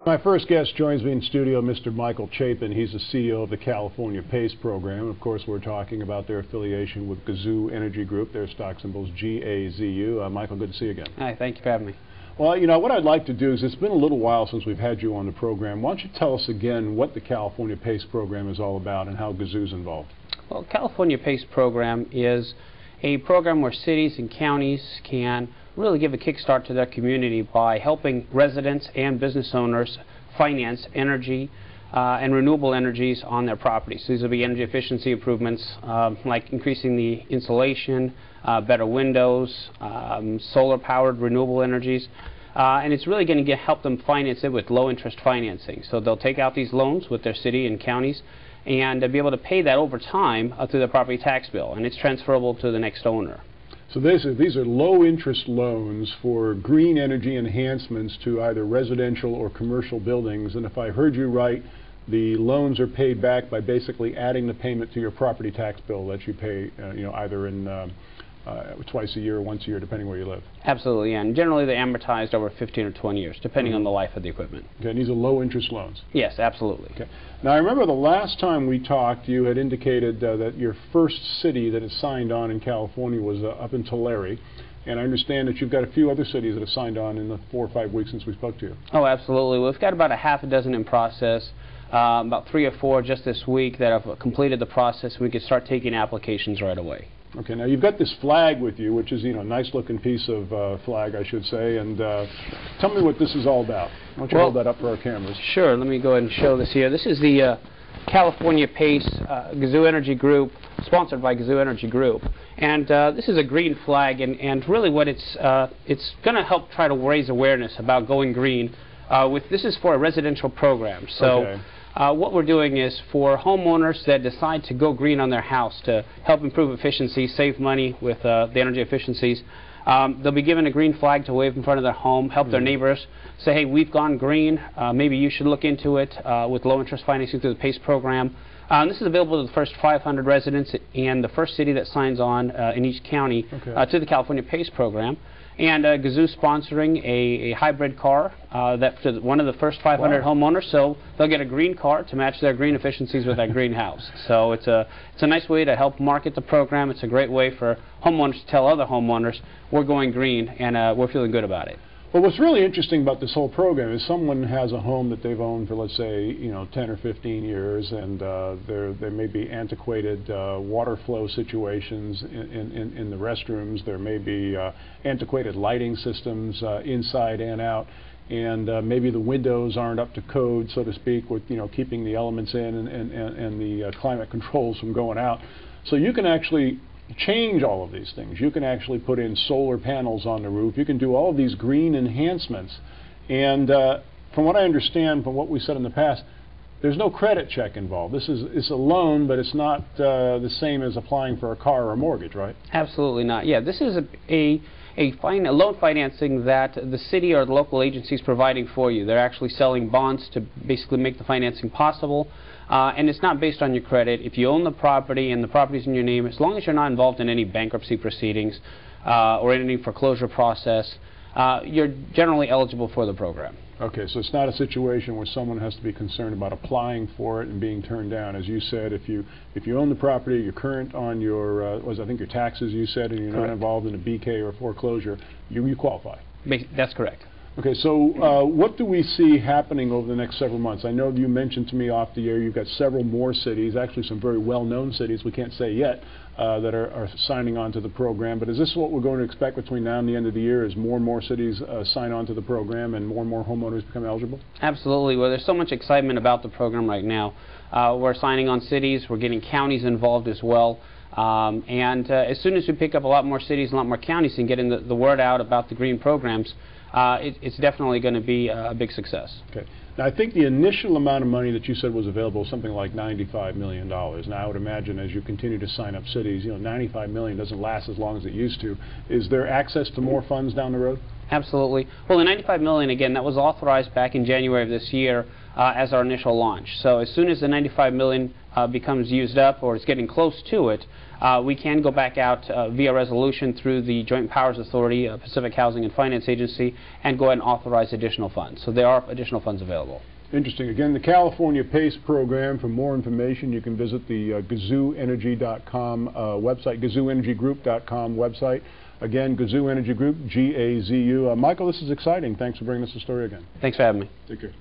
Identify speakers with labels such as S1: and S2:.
S1: My first guest joins me in studio, Mr. Michael Chapin. He's the CEO of the California PACE program. Of course, we're talking about their affiliation with Gazoo Energy Group. Their stock symbol's GAZU. Michael, good to see you again.
S2: Hi, thank you for having me.
S1: Well, you know, what I'd like to do is, it's been a little while since we've had you on the program. Why don't you tell us again what the California PACE program is all about and how Gazoo's involved?
S2: Well, California PACE program is a program where cities and counties can really give a kickstart to their community by helping residents and business owners finance energy and renewable energies on their properties. These will be energy efficiency improvements like increasing the insulation, better windows, solar-powered renewable energies. And it's really going to help them finance it with low-interest financing. So they'll take out these loans with their city and counties and be able to pay that over time through their property tax bill, and it's transferable to the next owner.
S1: So these are low-interest loans for green energy enhancements to either residential or commercial buildings, and if I heard you right, the loans are paid back by basically adding the payment to your property tax bill that you pay, either in twice a year or once a year, depending where you live.
S2: Absolutely, and generally they're amortized over 15 or 20 years, depending on the life of the equipment.
S1: Okay, and these are low-interest loans?
S2: Yes, absolutely.
S1: Okay. Now, I remember the last time we talked, you had indicated that your first city that has signed on in California was up in Tulare, and I understand that you've got a few other cities that have signed on in the 4 or 5 weeks since we spoke to you.
S2: Oh, absolutely. We've got about a half a dozen in process. About 3 or 4 just this week that have completed the process. We could start taking applications right away.
S1: Okay, now you've got this flag with you, which is, a nice-looking piece of flag, I should say, and tell me what this is all about. Why don't you hold that up for our cameras? Sure,
S2: let me go ahead and show this here. This is the California PACE Gazoo Energy Group, sponsored by Gazoo Energy Group. And this is a green flag, and really what it's going to help try to raise awareness about going green. This is for a residential program. So. Okay. What we're doing is for homeowners that decide to go green on their house to help improve efficiency, save money with the energy efficiencies, they'll be given a green flag to wave in front of their home, help their neighbors, say, hey, we've gone green, maybe you should look into it with low-interest financing through the PACE program. This is available to the first 500 residents and the first city that signs on in each county to the California PACE program. And Gazoo sponsoring a hybrid car to one of the first 500 homeowners, so they'll get a green car to match their green efficiencies with that greenhouse. So it's a nice way to help market the program. It's a great way for homeowners to tell other homeowners we're going green and we're feeling good about it.
S1: Well, what's really interesting about this whole program is someone has a home that they've owned for, let's say, 10 or 15 years, and there may be antiquated water flow situations in the restrooms. There may be antiquated lighting systems inside and out, and maybe the windows aren't up to code, so to speak, with keeping the elements in and the climate controls from going out. So you can actually change all of these things. You can actually put in solar panels on the roof. You can do all of these green enhancements. And from what I understand, from what we said in the past, there's no credit check involved. It's a loan, but it's not the same as applying for a car or a mortgage, right?
S2: Absolutely not. Yeah, this is a loan financing that the city or the local agency is providing for you. They're actually selling bonds to basically make the financing possible. And it's not based on your credit. If you own the property and the property's in your name, as long as you're not involved in any bankruptcy proceedings or any foreclosure process, you're generally eligible for the program.
S1: Okay, so it's not a situation where someone has to be concerned about applying for it and being turned down. As you said, if you own the property, you're current on your I think your taxes, you said, and you're not involved in a BK or foreclosure, you qualify.
S2: That's correct.
S1: Okay, so what do we see happening over the next several months? I know you mentioned to me off the air you've got several more cities, actually some very well-known cities, we can't say yet, that are signing on to the program. But is this what we're going to expect between now and the end of the year, as more and more cities sign on to the program and more homeowners become eligible?
S2: Absolutely. Well, there's so much excitement about the program right now. We're signing on cities, we're getting counties involved as well. As soon as we pick up a lot more cities and a lot more counties and getting the word out about the green programs, it's definitely going to be a big success.
S1: Okay. Now, I think the initial amount of money that you said was available was something like $95 million. Now, I would imagine as you continue to sign up cities, $95 million doesn't last as long as it used to. Is there access to more funds down the road?
S2: Absolutely. Well, the $95 million, again, that was authorized back in January of this year as our initial launch. So as soon as the $95 million becomes used up or is getting close to it, we can go back out via resolution through the Joint Powers Authority, Pacific Housing and Finance Agency, and go ahead and authorize additional funds. So there are additional funds available.
S1: Interesting. Again, the California PACE program. For more information, you can visit the GazooEnergy.com website, GazooEnergyGroup.com website. Again, Gazoo Energy Group, G-A-Z-U. Michael, this is exciting. Thanks for bringing us the story again.
S2: Thanks for having me.
S1: Take care.